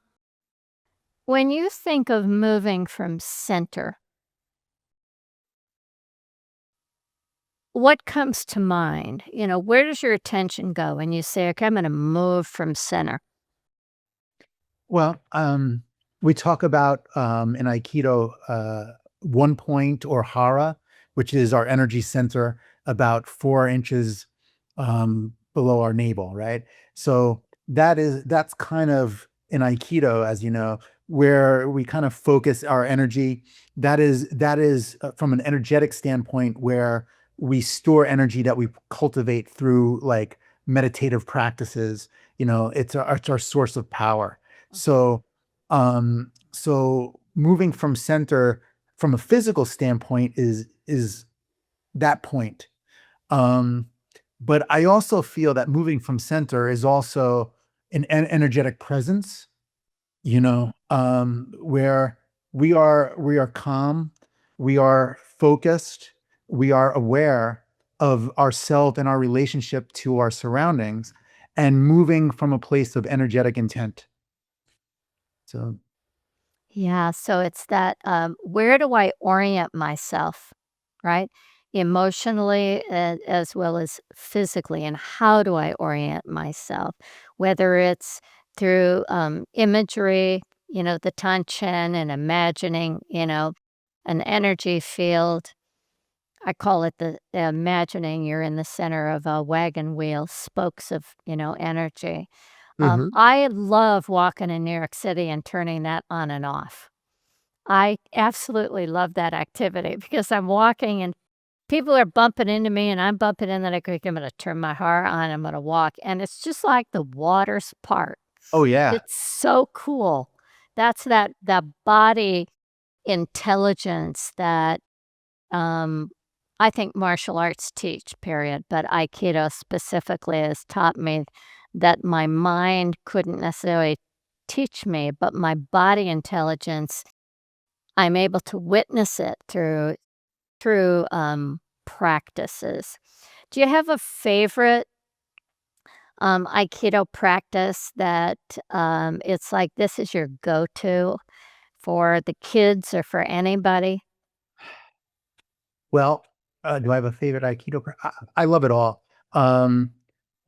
when you think of moving from center, what comes to mind? Where does your attention go when you say, "Okay, I'm gonna move from center?" Well, we talk about in Aikido one point or hara, which is our energy center about 4 inches below our navel, right? So that's kind of in Aikido, as you know, where we kind of focus our energy. That is from an energetic standpoint where we store energy that we cultivate through like meditative practices. It's our source of power. So moving from center from a physical standpoint is that point. Um, but I also feel that moving from center is also an energetic presence, where we are calm, we are focused, we are aware of ourself and our relationship to our surroundings, and moving from a place of energetic intent. So Yeah, so it's that, where do I orient myself, right? Emotionally, as well as physically, and how do I orient myself? Whether it's through, imagery, the tension and imagining, an energy field. I call it the imagining you're in the center of a wagon wheel, spokes of, energy. Mhm. I love walking in New York City and turning that on and off. I absolutely love that activity because I'm walking and people are bumping into me and I'm bumping in, then I think I'm gonna turn my heart on, I'm gonna walk, and it's just like the waters part. Oh, yeah. It's so cool. That's that body intelligence that, um, I think martial arts teach, period, but Aikido specifically has taught me that my mind couldn't necessarily teach me, but my body intelligence, I'm able to witness it through practices. Do you have a favorite, Aikido practice that, it's like this is your go-to for the kids or for anybody? Well, do I have a favorite Aikido I love it all. Um,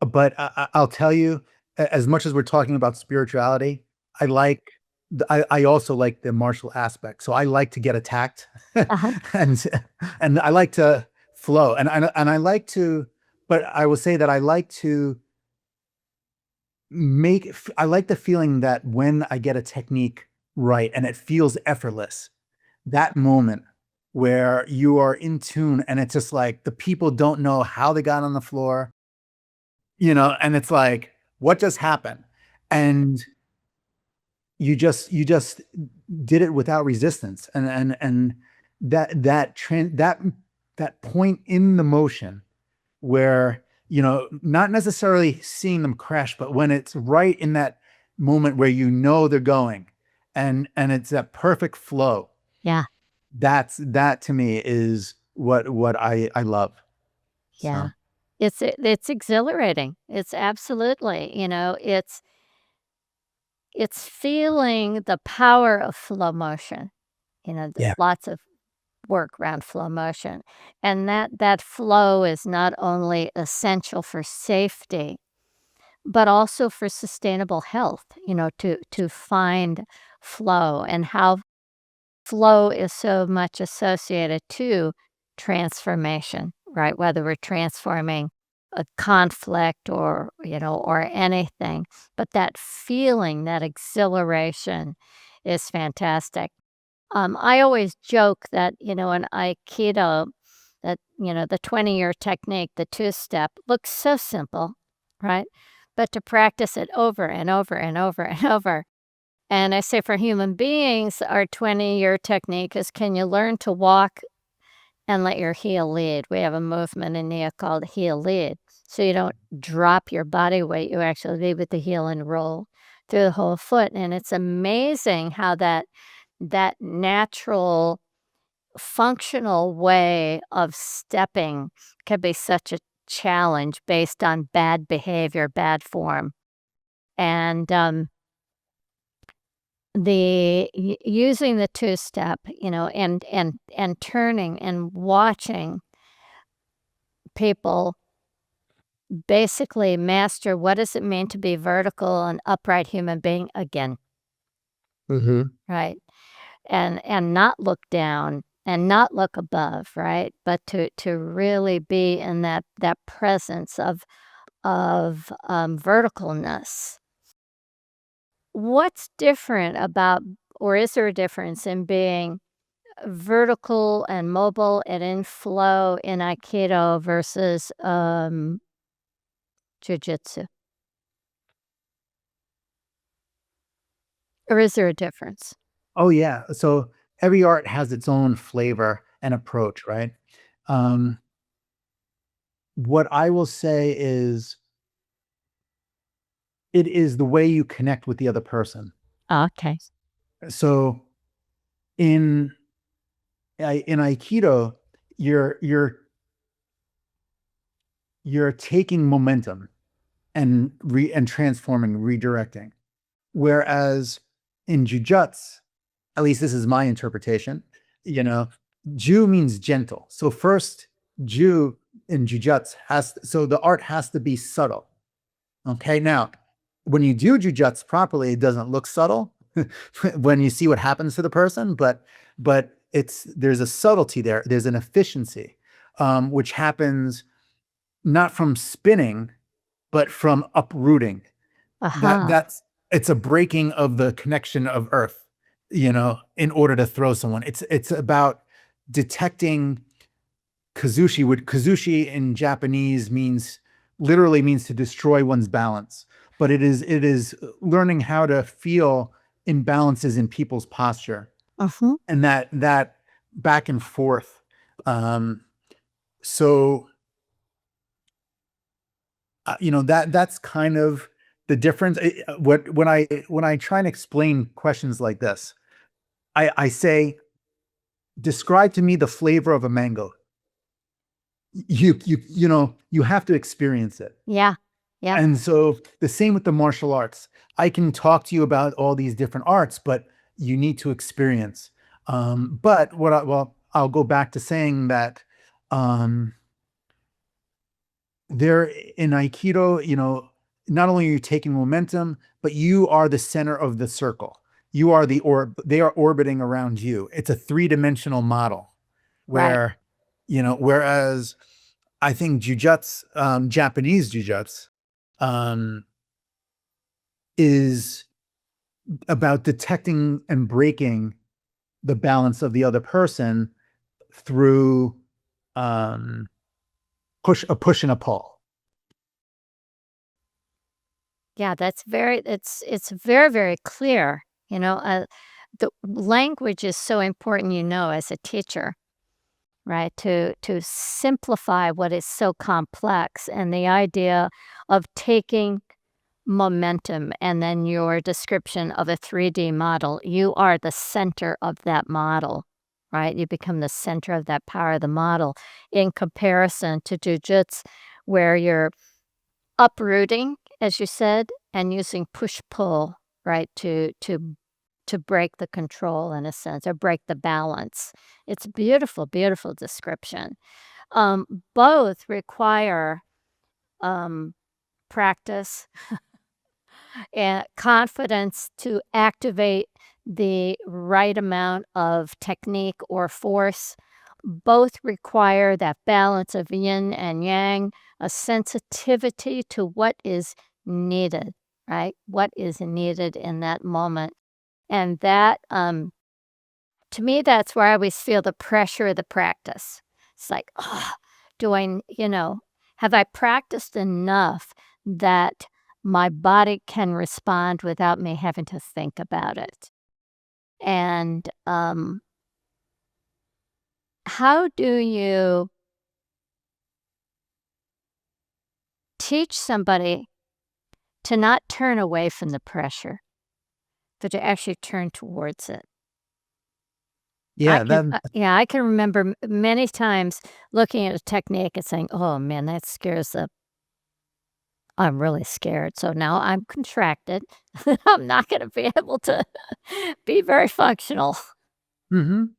but I'll tell you, as much as we're talking about spirituality, I like I also like the martial aspect. So I like to get attacked, Uh-huh. and and I like to flow, and I like to, but I will say that I like to I like the feeling that when I get a technique right and it feels effortless, that moment where you are in tune and it's just like the people don't know how they got on the floor, and it's like, what just happened? And you just did it without resistance. And that point in the motion where, not necessarily seeing them crash, but when it's right in that moment where they're going, and it's that perfect flow. Yeah, That to me is what I love. yeah. So, It's exhilarating. It's absolutely, it's feeling the power of flow motion. yeah. Lots of work around flow motion, and that flow is not only essential for safety, but also for sustainable health, to find flow and how flow is so much associated to transformation, right? Whether we're transforming a conflict or anything, but that feeling, that exhilaration is fantastic. I always joke that, in Aikido, that, the 20-year technique, the two-step, looks so simple, right? But to practice it over and over and over and over. And I say for human beings, our 20-year technique is, can you learn to walk and let your heel lead? We have a movement in Nia called heel lead. So you don't drop your body weight, you actually lead with the heel and roll through the whole foot. And it's amazing how that natural, functional way of stepping can be such a challenge based on bad behavior, bad form. And, using the two-step, and turning and watching people basically master what does it mean to be vertical and upright human being again. right? And not look down and not look above, right? But to really be in that presence of verticalness. What's different about, or is there a difference in being vertical and mobile and in flow in Aikido versus Jiu-Jitsu? Or is there a difference? Oh yeah. So every art has its own flavor and approach, right? Um, what I will say is it is the way you connect with the other person. Okay. So in in Aikido, you're taking momentum and transforming, redirecting. Whereas in Jujutsu, at least this is my interpretation, you know, Ju means gentle. So first, Ju in Jujutsu so the art has to be subtle. Okay, now when you do Jujutsu properly, it doesn't look subtle when you see what happens to the person, but there's a subtlety there. There's an efficiency, which happens not from spinning, but from uprooting. Aha. That's it's a breaking of the connection of earth, in order to throw someone. It's about detecting kazushi. What kazushi in Japanese literally means to destroy one's balance, but it is learning how to feel imbalances in people's posture, Mhm. and that back and forth. So that's kind of the difference. When I try and explain questions like this, I say, describe to me the flavor of a mango. You have to experience it. Yeah. Yeah. And so the same with the martial arts. I can talk to you about all these different arts, but you need to experience. But I'll go back to saying that, um, there in Aikido, not only are you taking momentum, but you are the center of the circle. You are they are orbiting around you. It's a three-dimensional model Right. where, whereas I think jujutsu, Japanese jujutsu, um, is about detecting and breaking the balance of the other person through, um, a push and a pull. Yeah, it's very, very clear, the language is so important, as a teacher, right? To simplify what is so complex, and the idea of taking momentum and then your description of a 3D model, you are the center of that model, right? You become the center of that power of the model in comparison to jujitsu, where you're uprooting, as you said, and using push-pull, right, to break the control in a sense, or break the balance. It's beautiful, beautiful description. Both require, um, practice and confidence to activate the right amount of technique or force. Both require that balance of yin and yang, a sensitivity to what is needed, right? What is needed in that moment. And that, to me, that's where I always feel the pressure of the practice. It's like, oh, have I practiced enough that my body can respond without me having to think about it? And how do you teach somebody to not turn away from the pressure, but to actually turn towards it? Yeah, that Yeah, I can remember many times looking at a technique and saying, "Oh man, that scares the I'm really scared, so now I'm contracted. I'm not gonna be able to be very functional." mhm.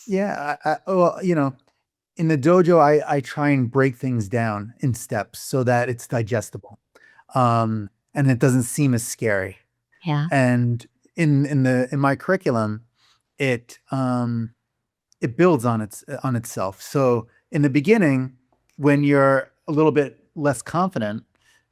Yeah, well, in the dojo, I try and break things down in steps so that it's digestible, and it doesn't seem as scary. Yeah. And in my curriculum, it it builds on itself. So in the beginning, when you're a little bit less confident,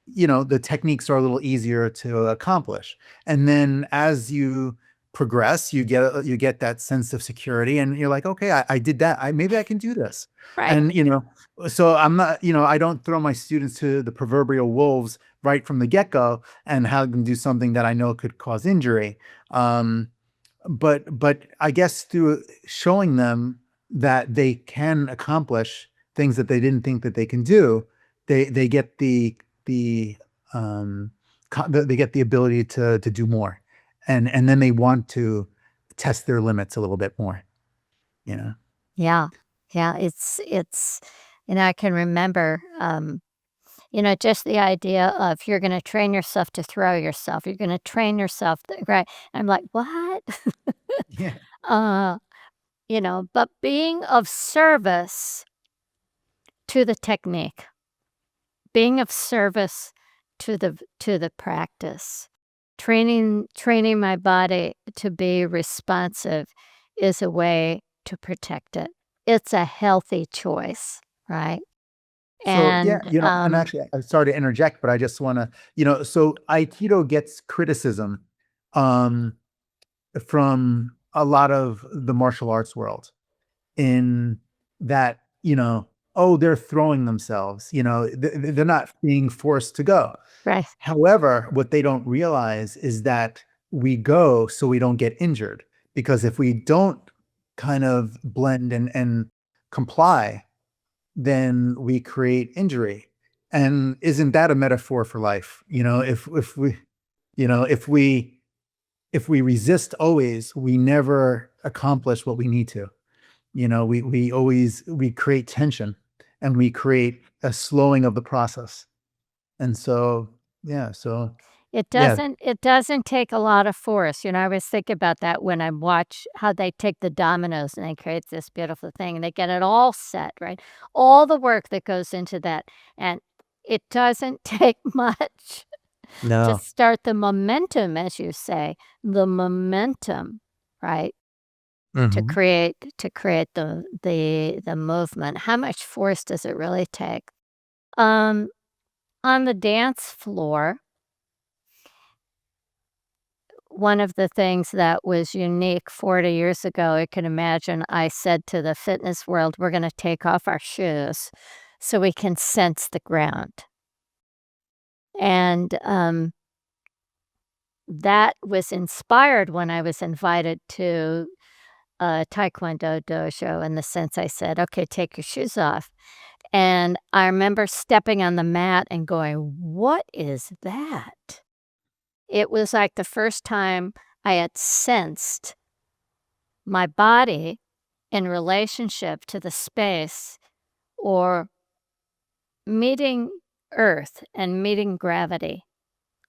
the techniques are a little easier to accomplish. And then as you progress, you get that sense of security, and you're like, okay, I did that. Maybe I can do this. Right. And so I'm not, I don't throw my students to the proverbial wolves right from the get-go and have them do something that I know could cause injury. Um, but I guess through showing them that they can accomplish things that they didn't think that they can do, they get the um they get the ability to do more, and then they want to test their limits a little bit more, you know. Yeah. Yeah, I can remember, just the idea of you're gonna train yourself to throw yourself, you're gonna train yourself to right? I'm like, "What?" Yeah. Uh, but being of service to the technique, being of service to the practice, training my body to be responsive is a way to protect it. It's a healthy choice, right? So yeah, And, and actually, I'm sorry to interject, but I just want to, so Aikido gets criticism um from a lot of the martial arts world, in that, oh, they're throwing themselves, they're not being forced to go. right. However, what they don't realize is that we go so we don't get injured, because if we don't kind of blend and comply, then we create injury. And isn't that a metaphor for life? If we, you know, if we resist always, we never accomplish what we need to. We create tension, and we create a slowing of the process. And so, yeah, so It yeah, doesn't take a lot of force, I always think about that when I watch how they take the dominoes and they create this beautiful thing, and they get it all set, right? All the work that goes into that, and it doesn't take much to No. start the momentum, as you say, the momentum, right? To Mhm. create the movement. How much force does it really take? Um, on the dance floor, one of the things that was unique 40 years ago, I can imagine I said to the fitness world, "We're gonna take off our shoes so we can sense the ground." And, that was inspired when I was invited to a taekwondo dojo, in the sense I said, "Okay, take your shoes off." And I remember stepping on the mat and going, "What is that?" It was like the first time I had sensed my body in relationship to the space, or meeting earth and meeting gravity,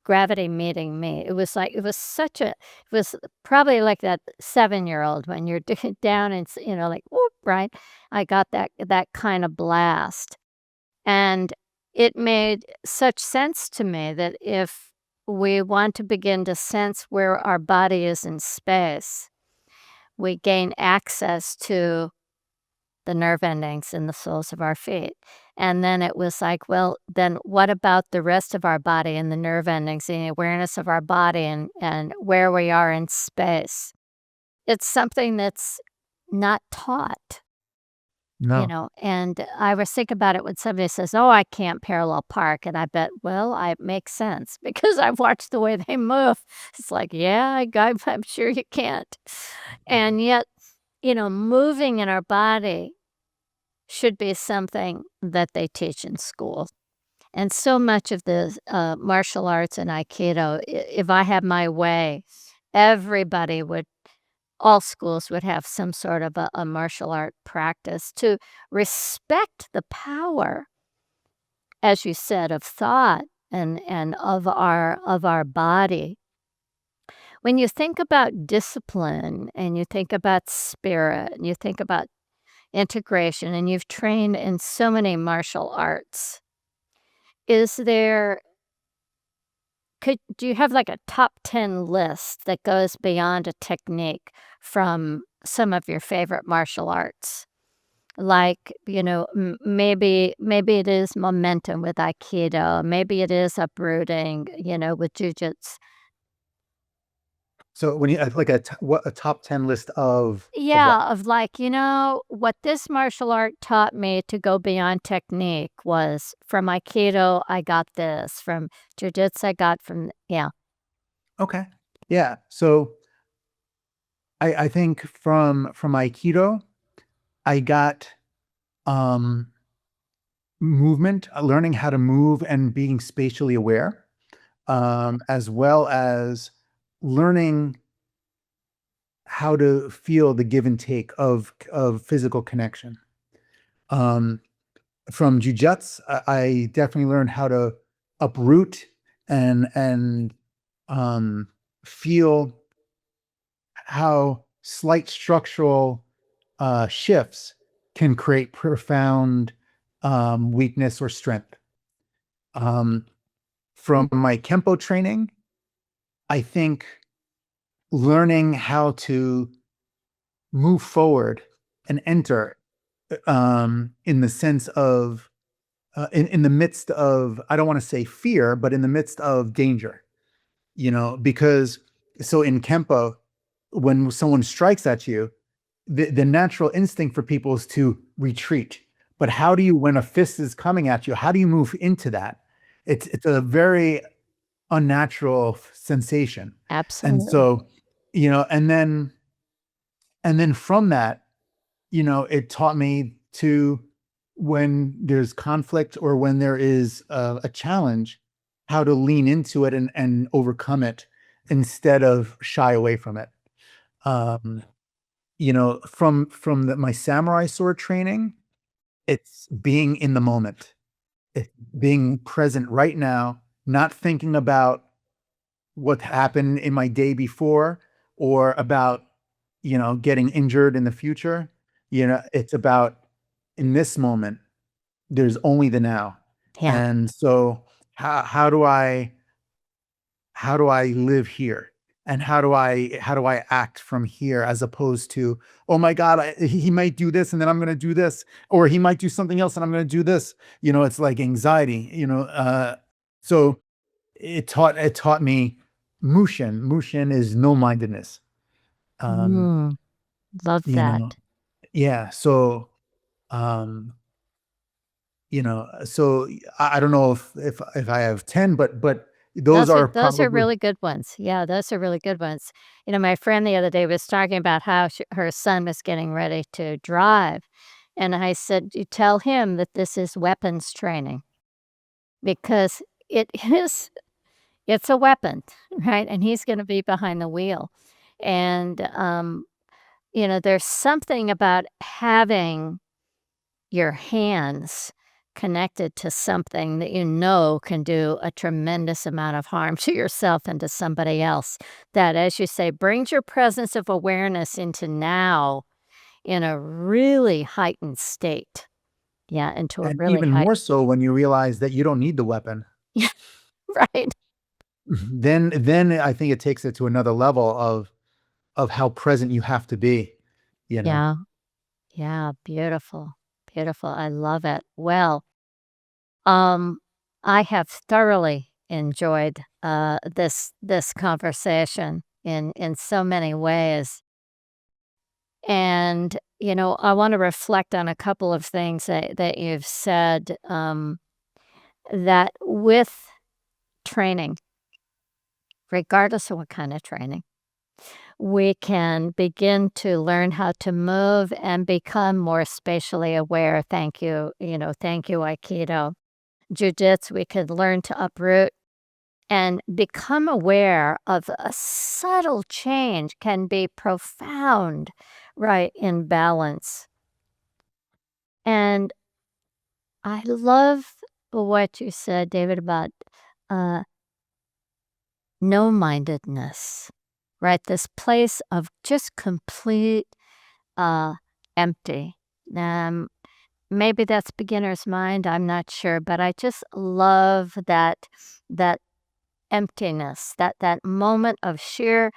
gravity meeting me. It was such a it was probably like that 7-year-old when you're down and like, whoop, right? I got that kind of blast. And it made such sense to me that if we want to begin to sense where our body is in space, we gain access to the nerve endings in the soles of our feet. And then it was like, well, then what about the rest of our body and the nerve endings, the awareness of our body and where we are in space? It's something that's not taught. no, And I was thinking about it when somebody says, "Oh, I can't parallel park," and I bet, well, I it makes sense because I've watched the way they move. It's like, yeah, I'm sure you can't. And yet, moving in our body should be something that they teach in school. And so much of the martial arts and Aikido, if I had my way, everybody would all schools would have some sort of a martial art practice to respect the power, as you said, of thought and of our body. When you think about discipline and you think about spirit and you think about integration and you've trained in so many martial arts, is there do you have, like, a top 10 list that goes beyond a technique from some of your favorite martial arts? Like, maybe it is momentum with Aikido, maybe it is uprooting, with jujitsu. So when you like a top 10 list of what? Yeah, of like, what this martial art taught me to go beyond technique was from Aikido, I got this, from jujitsu, I got from yeah. Okay. Yeah. So I think from Aikido, I got um movement, learning how to move and being spatially aware, as well as learning how to feel the give and take of physical connection. Um, from jujitsu, I definitely learned how to uproot and um, feel how slight structural shifts can create profound weakness or strength. Um, from my Kempo training, I think learning how to move forward and enter in the sense of in the midst of, I don't want to say fear, but in the midst of danger, because so in Kempo, when someone strikes at you, the natural instinct for people is to retreat. But how do you, when a fist is coming at you, how do you move into that? It's a very unnatural sensation. And Absolutely. so, you know, and then from that, it taught me to, when there's conflict or when there is a challenge, how to lean into it and overcome it instead of shy away from it. Um, from my samurai sword training, it's being in the moment, it's being present right now, not thinking about what happened in my day before or about, getting injured in the future. It's about in this moment, there's only the now. Yeah. And so how do I live here? And how do I act from here as opposed to, oh my God, he might do this and then I'm going to do this, or he might do something else and I'm going to do this. It's like anxiety, so it taught me Mushin. Mushin is no-mindedness. Um, Mm, love you know, that. yeah. Um, so I don't know if I have 10, but those Those are are those are probably really good ones. Yeah, those are really good ones. My friend the other day was talking about how her son was getting ready to drive, and I said, "You tell him that this is weapons training because it is it's a weapon, right? And he's gonna be behind the wheel." And, there's something about having your hands connected to something that can do a tremendous amount of harm to yourself and to somebody else. That, as you say, brings your presence of awareness into now in a really heightened state. Yeah, into a and really even high. more so when you realize that you don't need the weapon. Yeah, right. Then I think it takes it to another level of how present you have to be, you know. Yeah, yeah, beautiful, beautiful. I love it. Well, um, I have thoroughly enjoyed this conversation in so many ways. And, I want to reflect on a couple of things that you've said, that with training, regardless of what kind of training, we can begin to learn how to move and become more spatially aware. Thank you, Aikido. Jiu-jitsu, we could learn to uproot and become aware of a subtle change can be profound, right, in balance. And I love what you said, David, about uh, no mindedness, right? This place of just complete uh, empty. Um, Maybe that's beginner's mind. I'm not sure, but I just love that emptiness, that moment of sheer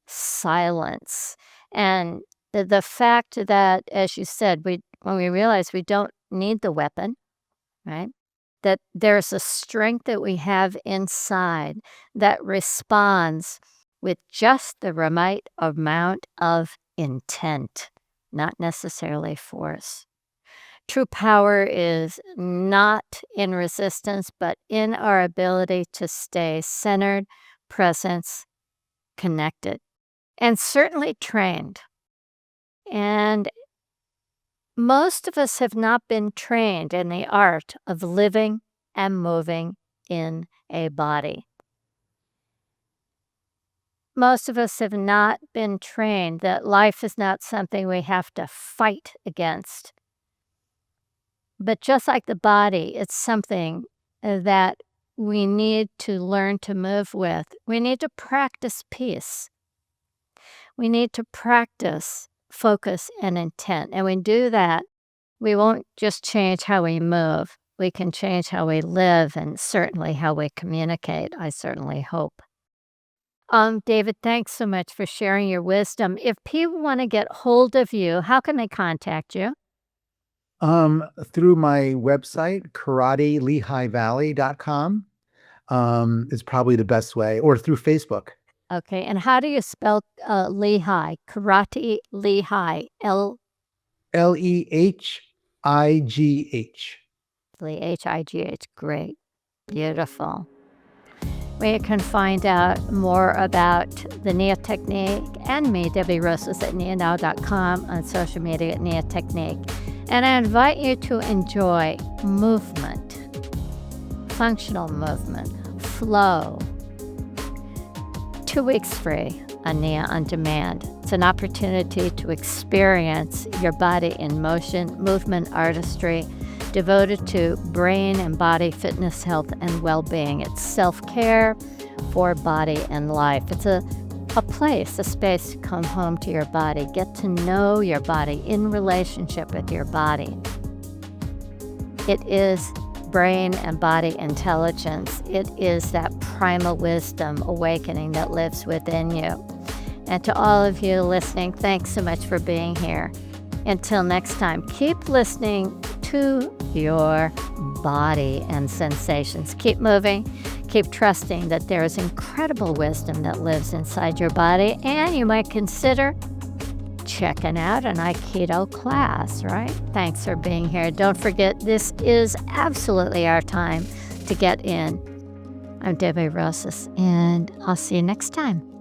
silence. And the fact that, as you said, when we realize we don't need the weapon, right? That there's a strength that we have inside that responds with just the right amount of intent, not necessarily force. True power is not in resistance, but in our ability to stay centered, present, connected, and certainly trained. And most of us have not been trained in the art of living and moving in a body. Most of us have not been trained that life is not something we have to fight against. But just like the body, it's something that we need to learn to move with. We need to practice peace. We need to practice focus and intent. And when we do that, we won't just change how we move. We can change how we live and certainly how we communicate, I certainly hope. David, thanks so much for sharing your wisdom. If people want to get hold of you, how can they contact you? Through my website, karatelehighvalley.com, is probably the best way, or through Facebook. Okay, and how do you spell Lehigh? Karate Lehigh, Lehighh. H-I-G-H. Great, beautiful. Where you can find out more about the Nia Technique and me, Debbie Rosas at nianow.com, on social media at Nia Technique. And I invite you to enjoy movement, functional movement, flow. 2 weeks free on Nia On Demand. It's an opportunity to experience your body in motion, movement, artistry, devoted to brain and body fitness, health, and well-being. It's self-care for body and life. It's a place, a space to come home to your body, get to know your body in relationship with your body. It is brain and body intelligence. It is that primal wisdom awakening that lives within you. And to all of you listening, thanks so much for being here. Until next time, keep listening to your body and sensations. Keep moving. Keep trusting that there is incredible wisdom that lives inside your body, and you might consider checking out an Aikido class, right? Thanks for being here. Don't forget, this is absolutely our time to get in. I'm Debbie Rosas, and I'll see you next time.